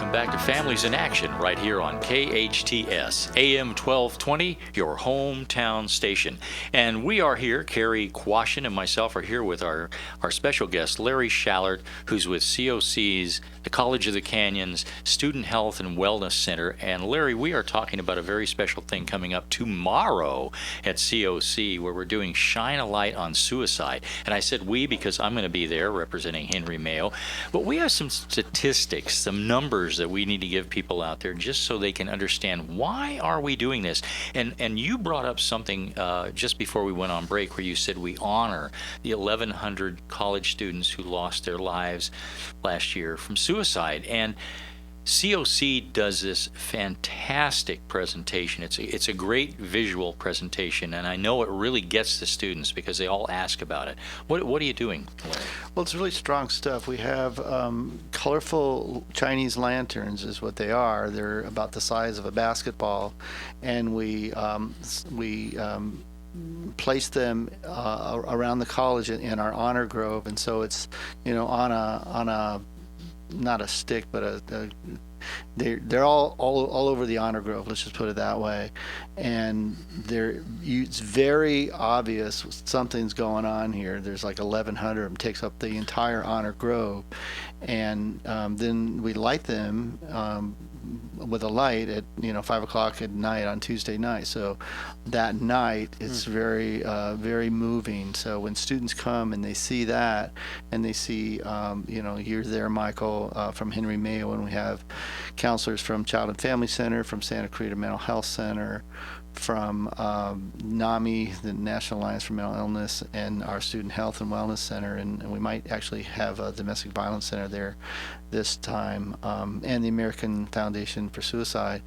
welcome back to Families in Action right here on KHTS, AM 1220, your hometown station. And we are here, Cary Quashen and myself are here with our special guest, Larry Schallert, who's with COC's, the College of the Canyons, Student Health and Wellness Center. And Larry, we are talking about a very special thing coming up tomorrow at COC where we're doing Shine a Light on Suicide. And I said we because I'm going to be there representing Henry Mayo. But we have some statistics, some numbers that we need to give people out there just so they can understand why are we doing this. And you brought up something just before we went on break where you said we honor the 1,100 college students who lost their lives last year from suicide. And COC does this fantastic presentation. It's a great visual presentation, and I know it really gets the students because they all ask about it. What are you doing, Larry? Well, it's really strong stuff. We have colorful Chinese lanterns is what they are. They're about the size of a basketball, and we place them around the college in our honor grove, and so it's on a not a stick, but they're all over the honor grove. Let's just put it that way. And it's very obvious something's going on here. There's like 1,100 of them, takes up the entire honor grove, and then we light them with a light at 5 o'clock at night on Tuesday night. So that night it's very very moving. So when students come and they see that, and they see you're there, Michael, from Henry Mayo, and we have counselors from Child and Family Center, from Santa Clarita Mental Health Center, from NAMI, the National Alliance for Mental Illness, and our Student Health and Wellness Center, and we might actually have a Domestic Violence Center there this time, and the American Foundation for Suicide.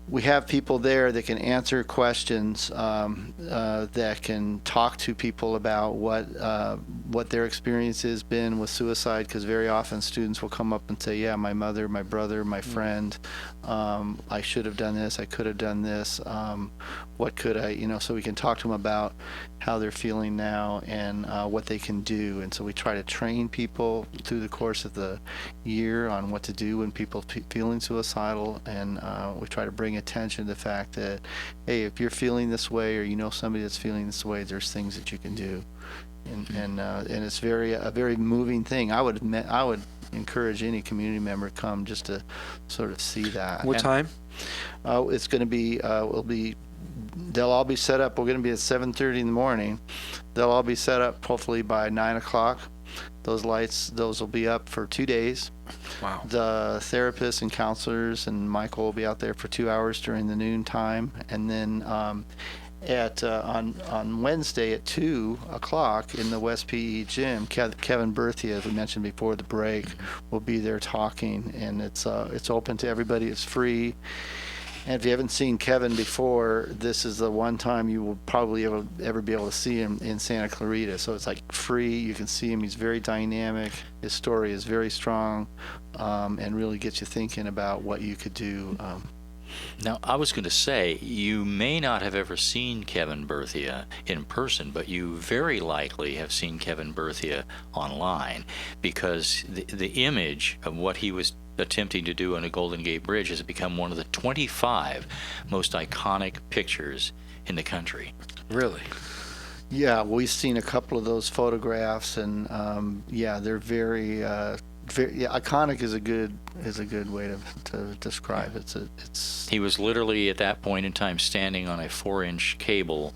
We have people there that can answer questions, that can talk to people about what their experience has been with suicide, because very often students will come up and say, yeah, my mother, my brother, my friend, I should have done this, I could have done this, what could I, so we can talk to them about how they're feeling now and what they can do. And so we try to train people through the course of the year on what to do when people feeling suicidal, and we try to bring attention to the fact that, hey, if you're feeling this way, or somebody that's feeling this way, there's things that you can do. And it's a very moving thing. I would encourage any community member to come just to sort of see that. What time? It's going to be they'll all be set up. We're going to be at 7:30 in the morning. They'll all be set up hopefully by 9 o'clock. Those lights, those will be up for 2 days. Wow. The therapists and counselors and Michael will be out there for 2 hours during the noon time, and then on Wednesday at 2 o'clock in the West PE gym, Kevin Berthia, as we mentioned before the break, will be there talking, and it's open to everybody. It's free. And if you haven't seen Kevin before, this is the one time you will probably ever be able to see him in Santa Clarita. So it's like free. You can see him. He's very dynamic. His story is very strong, and really gets you thinking about what you could do. Now, I was going to say, you may not have ever seen Kevin Berthia in person, but you very likely have seen Kevin Berthia online, because the image of what he was attempting to do on the Golden Gate Bridge has become one of the 25 most iconic pictures in the country. Really? Yeah, we've seen a couple of those photographs, and they're very iconic is a good way to describe it. It's he was literally at that point in time standing on a 4-inch cable,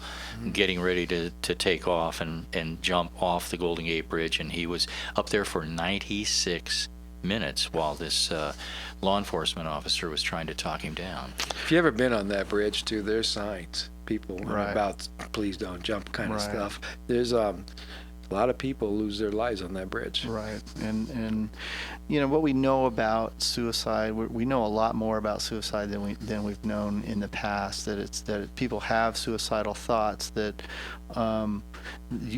getting ready to take off and jump off the Golden Gate Bridge, and he was up there for 96 minutes while this law enforcement officer was trying to talk him down. If you ever been on that bridge too, there's signs, people about please don't jump kind of stuff. There's a lot of people lose their lives on that bridge. Right. And what we know about suicide, we know a lot more about suicide than we've known in the past, that people have suicidal thoughts, that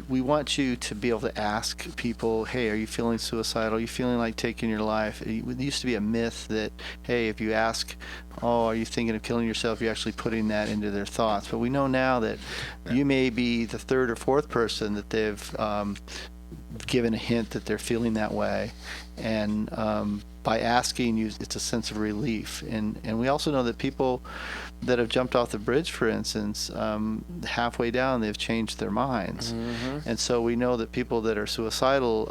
we want you to be able to ask people, hey, are you feeling suicidal? Are you feeling like taking your life? It used to be a myth that, hey, if you ask, oh, are you thinking of killing yourself, you're actually putting that into their thoughts. But we know now that you may be the third or fourth person that they've given a hint that they're feeling that way. And by asking you, it's a sense of relief. And we also know that people that have jumped off the bridge, for instance, halfway down, they've changed their minds. And so we know that people that are suicidal,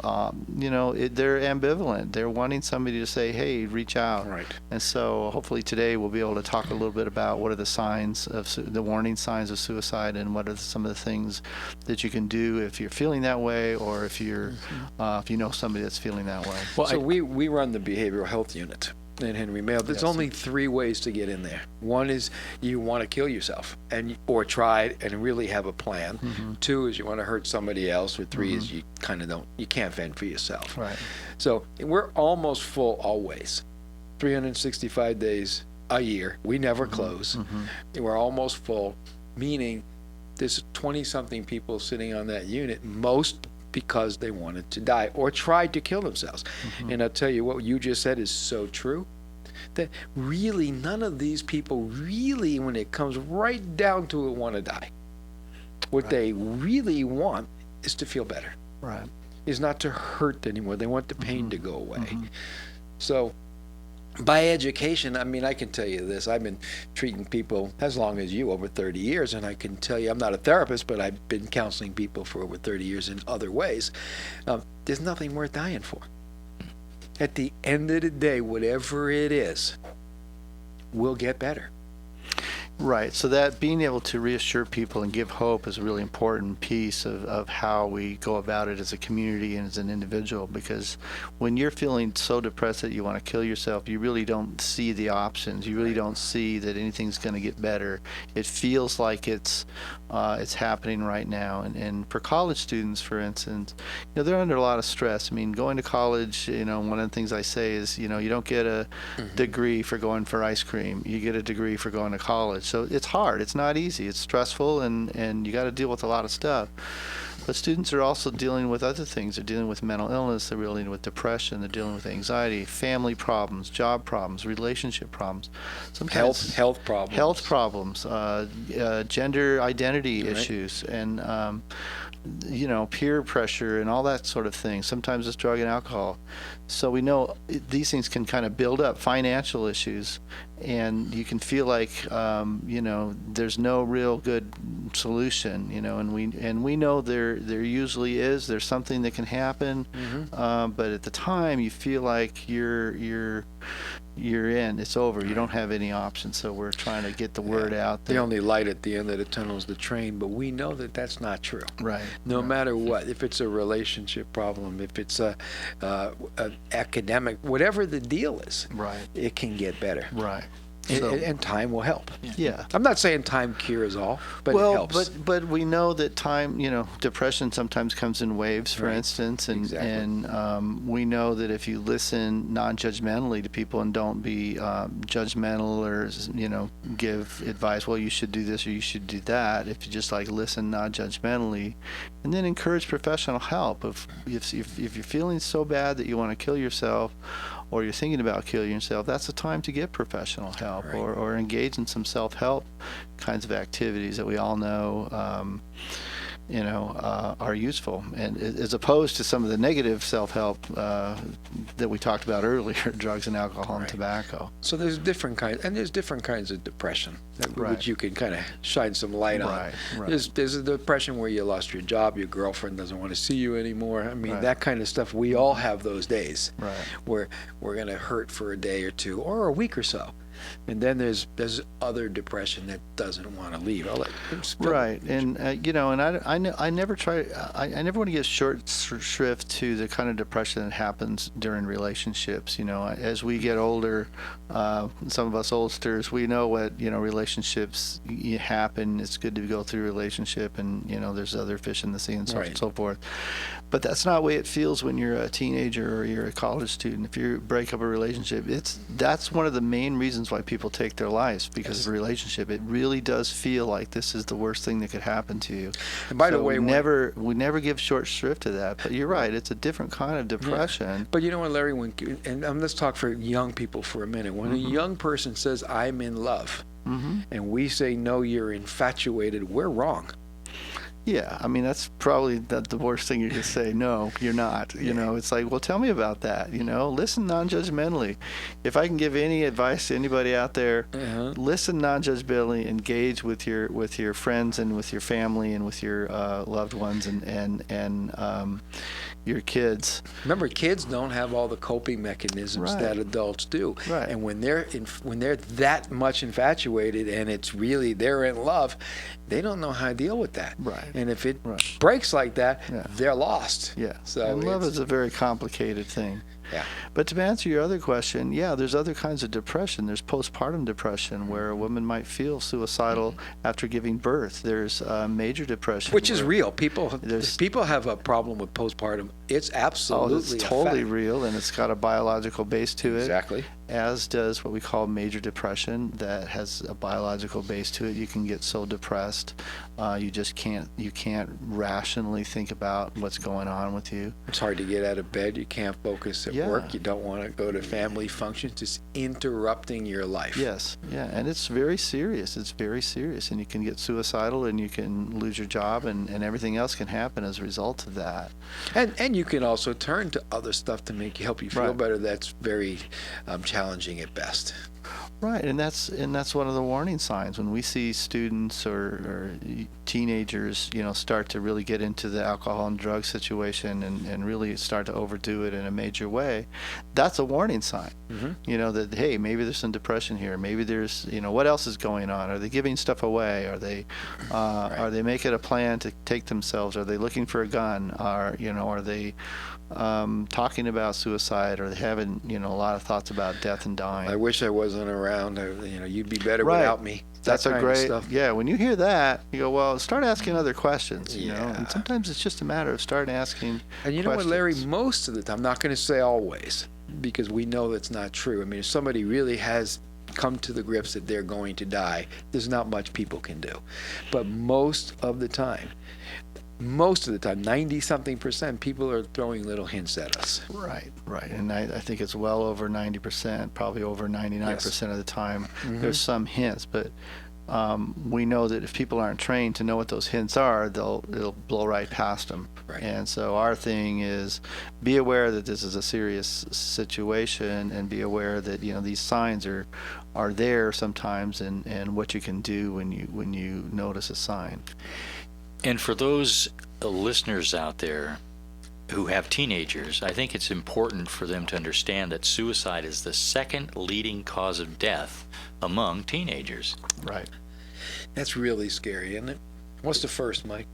they're ambivalent. They're wanting somebody to say, hey, reach out. Right. And so hopefully today we'll be able to talk a little bit about what are the signs of the warning signs of suicide, and what are some of the things that you can do if you're feeling that way, or if you're if you know somebody that's feeling that way. Well, so we run the behavioral health unit in Henry Mayo. There's only 3 ways to get in there. One is you want to kill yourself or try it and really have a plan. 2 is you want to hurt somebody else. Or 3 is you can't fend for yourself. Right. So we're almost full always. 365 days a year. We never close. We're almost full, meaning there's 20-something people sitting on that unit, most because they wanted to die or tried to kill themselves. And I'll tell you, what you just said is so true, that really none of these people really, when it comes right down to it, want to die. What they really want is to feel better. Right. Is not to hurt anymore. They want the pain to go away. So by education, I mean, I can tell you this. I've been treating people as long as you, over 30 years, and I can tell you, I'm not a therapist, but I've been counseling people for over 30 years in other ways. There's nothing worth dying for. At the end of the day, whatever it is, will get better. Right. So that being able to reassure people and give hope is a really important piece of how we go about it as a community and as an individual, because when you're feeling so depressed that you want to kill yourself, you really don't see the options. You really don't see that anything's going to get better. It feels like it's happening right now. And for college students, for instance, they're under a lot of stress. I mean, going to college, one of the things I say is, you don't get a degree for going for ice cream. You get a degree for going to college. So it's hard. It's not easy. It's stressful, and you got to deal with a lot of stuff. But students are also dealing with other things. They're dealing with mental illness. They're dealing with depression. They're dealing with anxiety, family problems, job problems, relationship problems. Sometimes health problems, gender identity issues, and peer pressure and all that sort of thing. Sometimes it's drug and alcohol. So we know these things can kind of build up, financial issues, and you can feel like there's no real good solution, and we know there usually is. There's something that can happen, but at the time you feel like you're in. It's over. You don't have any options. So we're trying to get the word out there. The only light at the end of the tunnel is the train, but we know that that's not true. Right. No matter what, if it's a relationship problem, if it's a academic, whatever the deal is, right, it can get better. Right. And time will help. Yeah. I'm not saying time cures all, but it helps. But we know that time, depression sometimes comes in waves, for instance, and we know that if you listen non-judgmentally to people and don't be judgmental or give advice, well, you should do this or you should do that. If you just listen non-judgmentally, and then encourage professional help. If you're feeling so bad that you want to kill yourself, or you're thinking about killing yourself, that's the time to get professional help, or engage in some self-help kinds of activities that we all know are useful, and as opposed to some of the negative self-help that we talked about earlier, drugs and alcohol and tobacco. So there's different kinds of depression which you can kind of shine some light on. Right. There's a depression where you lost your job, your girlfriend doesn't want to see you anymore. I mean, that kind of stuff. We all have those days where we're going to hurt for a day or two or a week or so. And then there's other depression that doesn't want to leave. Right, and I never want to give short shrift to the kind of depression that happens during relationships. As we get older, some of us oldsters, we know what relationships happen. It's good to go through a relationship, and there's other fish in the sea and so on and so forth. But that's not the way it feels when you're a teenager or you're a college student. If you break up a relationship, that's one of the main reasons why people take their lives, because of a relationship. It really does feel like this is the worst thing that could happen to you. And by the way, we never give short shrift to that. But you're right; it's a different kind of depression. Yeah. But you know what, Larry? Let's talk for young people for a minute. When a young person says, "I'm in love," and we say, "No, you're infatuated," we're wrong. Yeah, I mean, that's probably the worst thing you could say. No, you're not. You know, it's like, well, tell me about that. You know, listen non-judgmentally. If I can give any advice to anybody out there, listen non-judgmentally, engage with your friends and with your family and with your loved ones and your kids. Remember, kids don't have all the coping mechanisms that adults do. Right. And when they're that much infatuated and it's really they're in love, they don't know how to deal with that. Right. And if it breaks like that, they're lost. Yeah. So and love is a very complicated thing. Yeah. But to answer your other question, yeah, there's other kinds of depression. There's postpartum depression where a woman might feel suicidal after giving birth. There's major depression, which is real. People have a problem with postpartum. It's absolutely it's totally real, and it's got a biological base to it. Exactly. As does what we call major depression, that has a biological base to it. You can get so depressed, you just can't rationally think about what's going on with you. It's hard to get out of bed. You can't focus at work. You don't want to go to family functions. Just interrupting your life. Yes, yeah, and it's very serious. It's very serious, and you can get suicidal, and you can lose your job, and everything else can happen as a result of that. And you can also turn to other stuff to help you feel better. That's very challenging at best. Right, and that's one of the warning signs when we see students or teenagers, start to really get into the alcohol and drug situation and really start to overdo it in a major way. That's a warning sign. That hey, maybe there's some depression here. Maybe there's what else is going on? Are they giving stuff away? Are they are they making a plan to take themselves? Are they looking for a gun? Are they talking about suicide, or they having a lot of thoughts about death and dying? I wish I wasn't around. You'd be better without me. That's a great stuff. Yeah, when you hear that, you go, well, start asking other questions. And sometimes it's just a matter of starting asking. And you know what, Larry? Most of the time, I'm not going to say always, because we know that's not true. I mean, if somebody really has come to the grips that they're going to die, there's not much people can do. But most of the time, 90-something%, people are throwing little hints at us. Right. And I think it's well over 90%, probably over 99% of the time. There's some hints, but we know that if people aren't trained to know what those hints are, it'll blow right past them. Right. And so our thing is be aware that this is a serious situation, and be aware that these signs are there sometimes, and what you can do when you notice a sign. And for those listeners out there who have teenagers, I think it's important for them to understand that suicide is the second leading cause of death among teenagers. Right. That's really scary, isn't it? What's the first, Mike?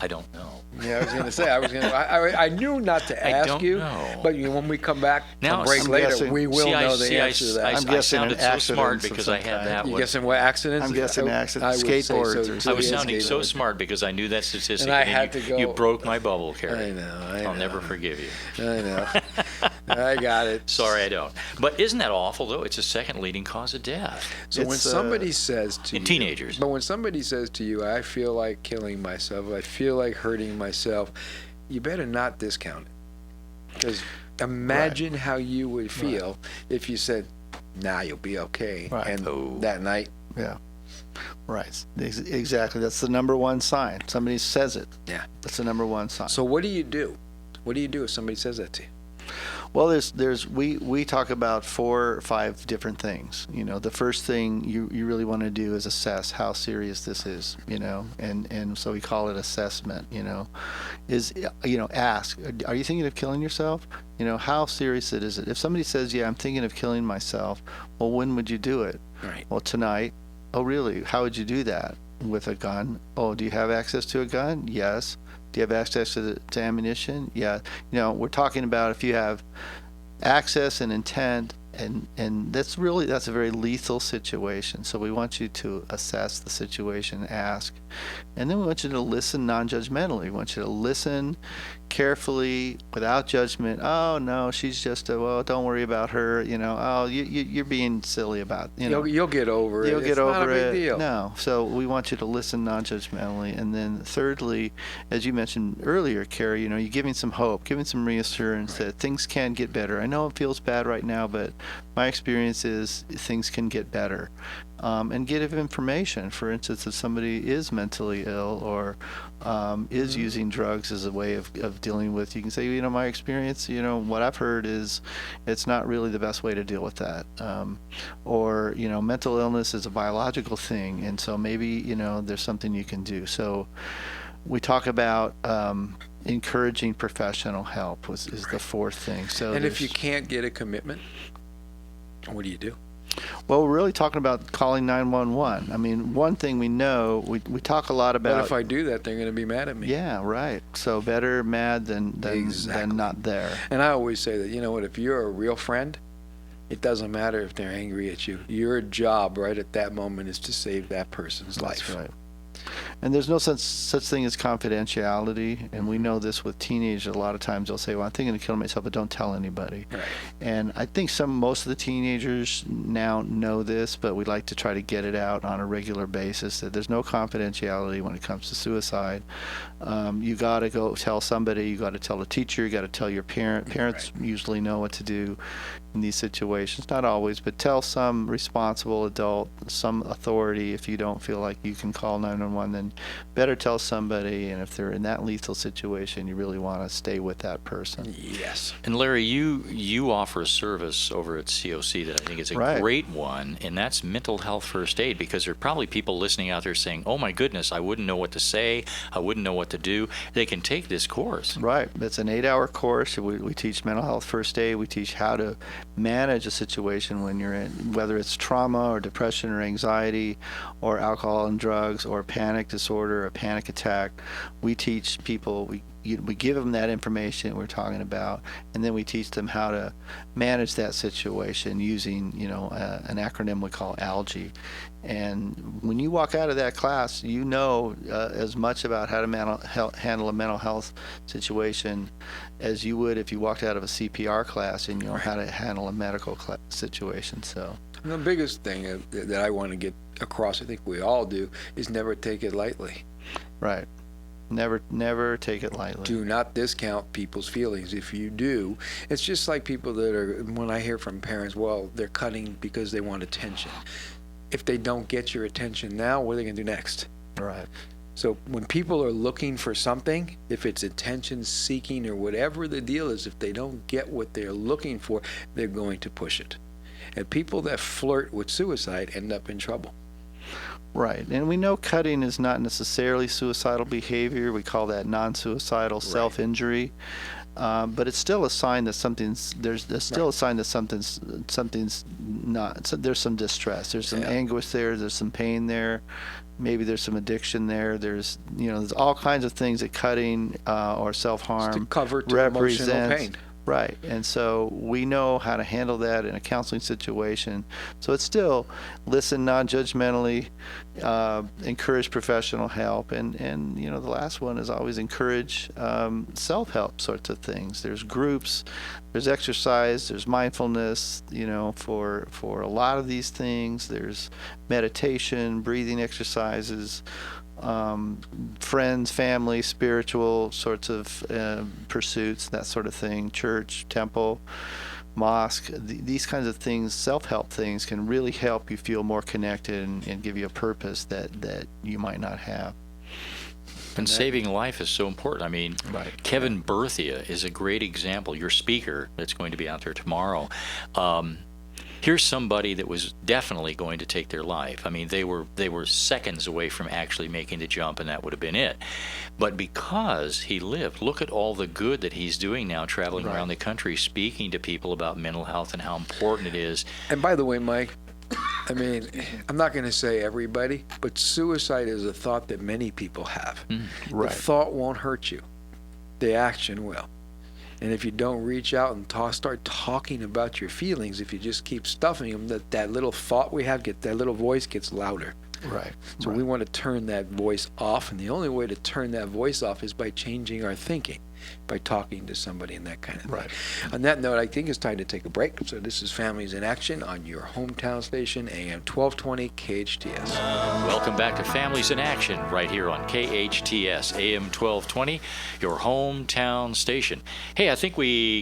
I don't know. Yeah, I was going to say. I knew not to ask you, but when we come back from break later, we will know the answer to that. I sounded so smart because I had that one. You guessing what accidents? I'm guessing accidents. Skateboards. I was sounding so smart because I knew that statistic. And I had to go. You broke my bubble, Cary. I know. I'll never forgive you. I know. I got it. Sorry, I don't. But isn't that awful, though? It's the second leading cause of death. So when somebody says to you, teenagers. But when somebody says to you, I feel like killing myself, I feel like hurting myself, you better not discount it. Because imagine how you would feel if you said, nah, you'll be okay. Right. And that night. Yeah. Right. Exactly. That's the number one sign. Somebody says it. Yeah. That's the number one sign. So what do you do? What do you do if somebody says that to you? Well, we talk about 4 or 5 different things. The first thing you really want to do is assess how serious this is, and so we call it assessment, ask, are you thinking of killing yourself? How serious is it? If somebody says, yeah, I'm thinking of killing myself, well, when would you do it? Right. Well, tonight. Oh, really? How would you do that? With a gun? Oh, do you have access to a gun? Yes. Do you have access to ammunition? Yeah. We're talking about if you have access and intent, and that's a very lethal situation. So we want you to assess the situation, ask, and then we want you to listen non-judgmentally. We want you to listen carefully, without judgment. Oh no, she's just don't worry about her. Oh, you're being silly about. You'll get over it. You'll get over it. It's not a big deal. No. So we want you to listen non-judgmentally, and then thirdly, as you mentioned earlier, Cary, you're giving some hope, giving some reassurance that things can get better. I know it feels bad right now, but my experience is things can get better. and get information. For instance, if somebody is mentally ill or is using drugs as a way of dealing with, you can say, my experience, what I've heard is it's not really the best way to deal with that. Or, mental illness is a biological thing, and so maybe, there's something you can do. So we talk about encouraging professional help is the fourth thing. So, and if you can't get a commitment, what do you do? Well, we're really talking about calling 911. I mean, one thing we know, we talk a lot about. But if I do that, they're going to be mad at me. Yeah, right. So better mad than not there. And I always say that, if you're a real friend, it doesn't matter if they're angry at you. Your job right at that moment is to save that person's life. That's right. And there's no such thing as confidentiality, and we know this with teenagers. A lot of times they'll say, well, I'm thinking of killing myself, but don't tell anybody. Right. And I think most of the teenagers now know this, but we like to try to get it out on a regular basis, that there's no confidentiality when it comes to suicide. You got to go tell somebody, you got to tell a teacher, you got to tell your parent. Parents usually know what to do in these situations, not always, but tell some responsible adult, some authority. If you don't feel like you can call 911, then better tell somebody. And if they're in that lethal situation, you really want to stay with that person. Yes. And Larry, you offer a service over at COC that I think is a great one, and that's mental health first aid, because there are probably people listening out there saying, oh my goodness, I wouldn't know what to say, I wouldn't know what to do. They can take this course. Right. It's an 8-hour course. We teach mental health first aid. We teach how to manage a situation when you're in, whether it's trauma or depression or anxiety or alcohol and drugs or panic disorder or panic attack. We teach people, we give them that information we're talking about, and then we teach them how to manage that situation using, an acronym we call ALGE. And when you walk out of that class, as much about how to handle a mental health situation as you would if you walked out of a CPR class and you know how to handle a medical situation. So the biggest thing that I want to get across, I think we all do, is never take it lightly. Right. Never take it lightly. Do not discount people's feelings. If you do, it's just like people that are, when I hear from parents, well, they're cutting because they want attention. If they don't get your attention now, what are they going to do next? Right. So when people are looking for something, if it's attention seeking or whatever the deal is, if they don't get what they're looking for, they're going to push it. And people that flirt with suicide end up in trouble. Right. And we know cutting is not necessarily suicidal behavior. We call that non-suicidal self-injury. But it's still a sign that there's still a sign that something's not, so there's some distress, there's some anguish there's some pain there, maybe there's some addiction there's all kinds of things that cutting or self-harm represents. Emotional pain. Right. And so we know how to handle that in a counseling situation. So it's still listen non-judgmentally, encourage professional help, and the last one is always encourage self-help sorts of things. There's groups, there's exercise, there's mindfulness, for a lot of these things. There's meditation, breathing exercises, friends, family, spiritual sorts of pursuits, that sort of thing, church, temple, mosque, these kinds of things, self-help things can really help you feel more connected and give you a purpose that you might not have. And saving life is so important. I mean, Kevin Berthia is a great example. Your speaker that's going to be out there tomorrow. Here's somebody that was definitely going to take their life. I mean, they were seconds away from actually making the jump, and that would have been it. But because he lived, look at all the good that he's doing now, traveling around the country, speaking to people about mental health and how important it is. And by the way, Mike, I mean, I'm not going to say everybody, but suicide is a thought that many people have. The thought won't hurt you. The action will. And if you don't reach out and start talking about your feelings, if you just keep stuffing them, that little thought we have, that little voice gets louder. Right. So we want to turn that voice off, and the only way to turn that voice off is by changing our thinking. by talking to somebody and that kind of thing. Right. On that note, I think it's time to take a break. So this is Families in Action on your hometown station, AM 1220 KHTS. Welcome back to Families in Action right here on KHTS, AM 1220, your hometown station. Hey, I think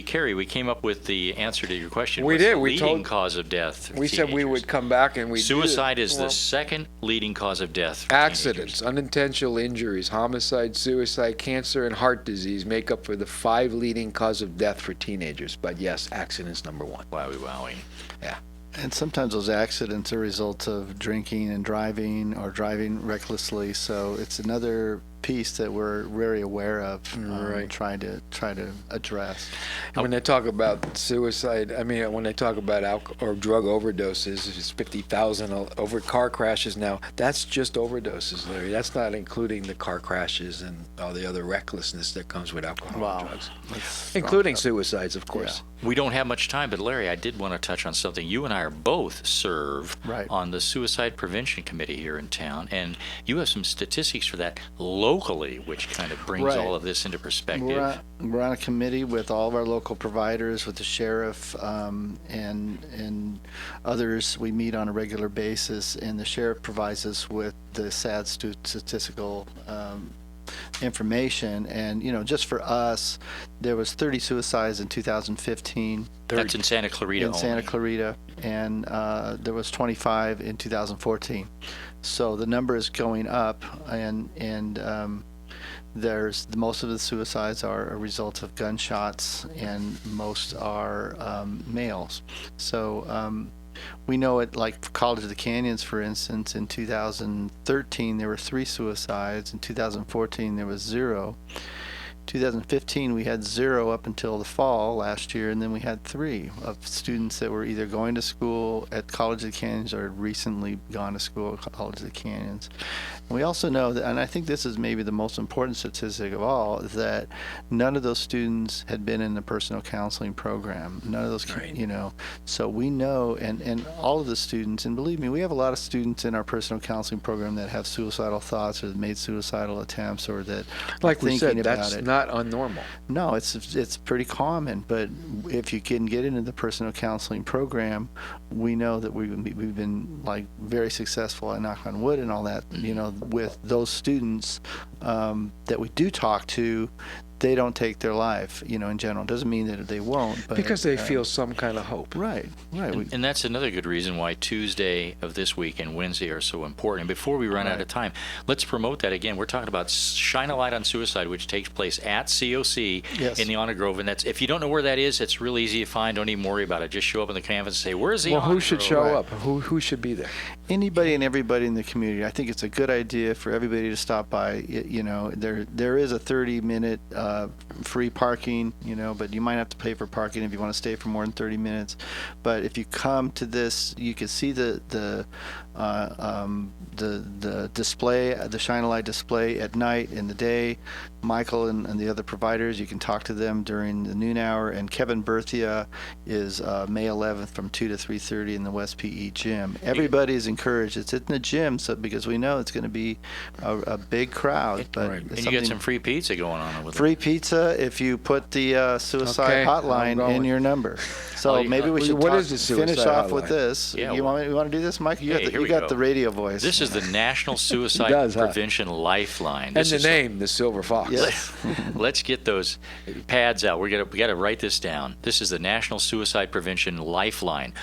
Cary, we came up with the answer to your question. We What's did. the We leading told- cause of death. We said we would come back and we Suicide did. is the second leading cause of death. For Accidents, teenagers. unintentional injuries, homicide, suicide, cancer, and heart disease make up for the 5 leading cause of death for teenagers. But yes, accidents number 1. Wowie. Yeah. And sometimes those accidents are a result of drinking and driving or driving recklessly. So it's another piece that we're very aware of, Right. trying to address. And when they talk about suicide, I mean, when they talk about alcohol or drug overdoses, it's 50,000 over car crashes now. That's just overdoses, Larry. That's not including the car crashes and all the other recklessness that comes with alcohol and drugs, including suicides, of course. We don't have much time, but Larry, I did want to touch on something. You and I are both serve Right. on the Suicide Prevention Committee here in town, and you have some statistics for that locally, which kind of brings Right. all of this into perspective. We're on a committee with all of our local providers, with the sheriff, and others. We meet on a regular basis, and the sheriff provides us with the sad statistical information. And just for us, there was 30 suicides in 2015 That's in Santa Clarita in Santa only. Clarita, and there was 25 in 2014. So the number is going up, and there's most of the suicides are a result of gunshots, and most are males. So we know it, like for College of the Canyons, for instance, in 2013 there were 3 suicides. In 2014 there was 0. 2015 we had 0 up until the fall last year, and then we had 3 of students that were either going to school at College of the Canyons or had recently gone to school at College of the Canyons. And we also know that, and I think this is maybe the most important statistic of all, that none of those students had been in the personal counseling program. None of those, so we know, and all of the students, and believe me, we have a lot of students in our personal counseling program that have suicidal thoughts or that made suicidal attempts or that Like are we thinking said, about that's it. not unnormal. No, it's pretty common, but if you can get into the personal counseling program, we know that we've been like very successful, I knock on wood and all that, with those students that we do talk to. They don't take their life, in general. Doesn't mean that they won't, but Because they feel some kind of hope. right. And that's another good reason why Tuesday of this week and Wednesday are so important. And before we run out of time, let's promote that again. We're talking about Shine a Light on Suicide, which takes place at COC Yes. in the Honor Grove. And that's, if you don't know where that is, it's real easy to find. Don't even worry about it. Just show up on the canvas and say, "Where's the Well, Honor who should Grove?" show Right. up? Who should be there? Anybody and everybody in the community. I think it's a good idea for everybody to stop by. There is a 30-minute free parking, but you might have to pay for parking if you want to stay for more than 30 minutes. But if you come to this, you can see the display, the Shine a Light display at night, in the day. Michael and the other providers, you can talk to them during the noon hour. And Kevin Berthia is May 11th from 2 to 3:30 in the West PE gym. Everybody is encouraged. It's in the gym, so because we know it's going to be a big crowd. But Right. And you get some free pizza going on with free pizza if you put the suicide Okay, I'm hotline going. in your number. So Oh, you maybe got- we should What is the finish suicide off with hotline? this. Yeah, You want to do this, Mike? You Hey, got here we the go. radio voice. This is the National Suicide He does, huh? Prevention Lifeline. And This the is- name, the Silver Fox. Yes. Let's get those pads out. We got to write this down. This is the National Suicide Prevention Lifeline.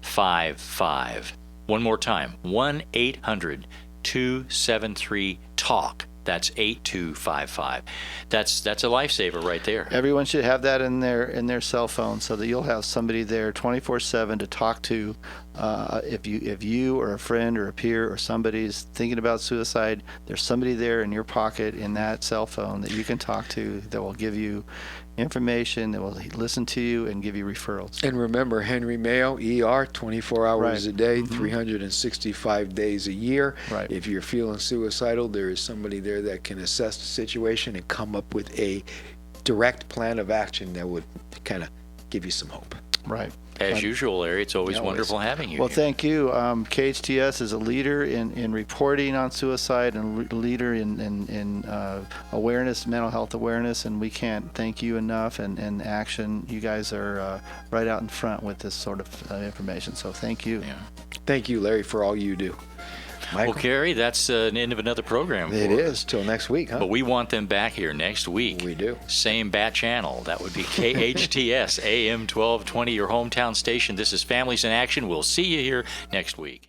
1-800-273-8255. One more time. 1-800-273-TALK. That's 8255. That's a lifesaver right there. Everyone should have that in their cell phone, so that you'll have somebody there 24/7 to talk to. If you or a friend or a peer or somebody is thinking about suicide, there's somebody there in your pocket in that cell phone that you can talk to that will give you information, that will listen to you and give you referrals. And remember, Henry Mayo, ER, 24 hours Right. a day, 365 days a year. Right. If you're feeling suicidal, there is somebody there that can assess the situation and come up with a direct plan of action that would kind of give you some hope. Right. As usual, Larry, it's always wonderful having you Well, here. thank you. KHTS is a leader in reporting on suicide and leader in awareness, mental health awareness, and we can't thank you enough. And Action, you guys are right out in front with this sort of information. So thank you. Yeah. Thank you, Larry, for all you do. Michael? Well, Cary, that's an end of another program. It for is. us. Till next week, huh? But we want them back here next week. We do. Same bat channel. That would be KHTS AM 1220, your hometown station. This is Families in Action. We'll see you here next week.